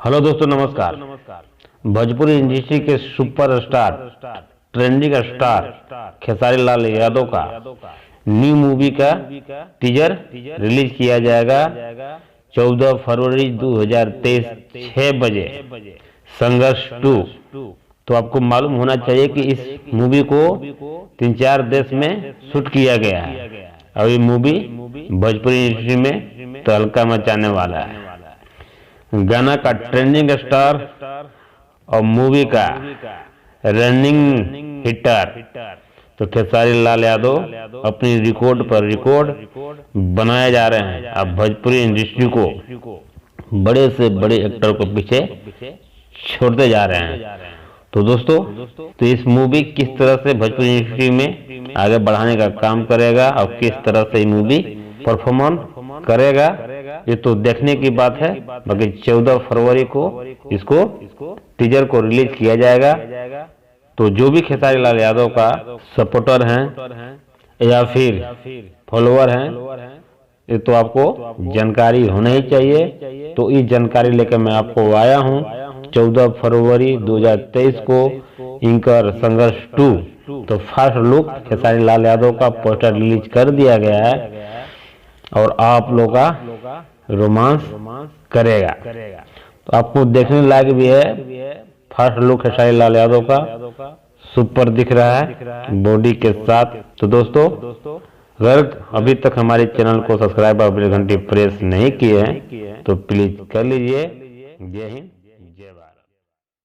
Hello दोस्तों, नमस्कार। Bhojpuri industry के superstar, trending star Khesari Lal Yadav का न्यू मूवी का टीजर रिलीज किया जाएगा 14 फरवरी 2023 6 बजे, संघर्ष 2। तो आपको मालूम होना चाहिए कि इस मूवी को 3-4 देश में शूट किया गया है और ये मूवी भोजपुरी इंडस्ट्री में तहलका मचाने वाला है। गाना का ट्रेंडिंग स्टार और मूवी का रनिंग हिटर तो खेसारी लाल यादव अपनी रिकॉर्ड पर रिकॉर्ड बनाए जा रहे हैं। अब भोजपुरी इंडस्ट्री को बड़े से बड़े एक्टर को पीछे छोड़ते जा रहे हैं। तो दोस्तों, तो इस मूवी किस तरह से भोजपुरी इंडस्ट्री में आगे बढ़ाने का काम करेगा और किस तरह से ये मूवी परफॉर्मेंस करेगा, ये तो देखने की बात है। बाकी 14 फरवरी को इसको टीजर को रिलीज किया जाएगा। तो जो भी खेसारी लाल यादव का सपोर्टर हैं या फिर फॉलोअर हैं, ये तो आपको जानकारी होना ही चाहिए। तो इस जानकारी लेकर मैं आपको आया हूँ। 14 फरवरी 2023 को इनकर संघर्ष 2 तो फर्स्ट लुक खेसारी लाल यादव का पोस्टर रिलीज कर दिया गया है और आप लोग का रोमांस करेगा। तो आपको देखने लायक भी है। फर्स्ट लुक खेसारी लाल यादव का सुपर दिख रहा है बॉडी के साथ। तो दोस्तों, अगर अभी तक हमारे चैनल को सब्सक्राइब और बेल घंटी प्रेस नहीं किए हैं तो प्लीज कर लीजिए। जय हिंद।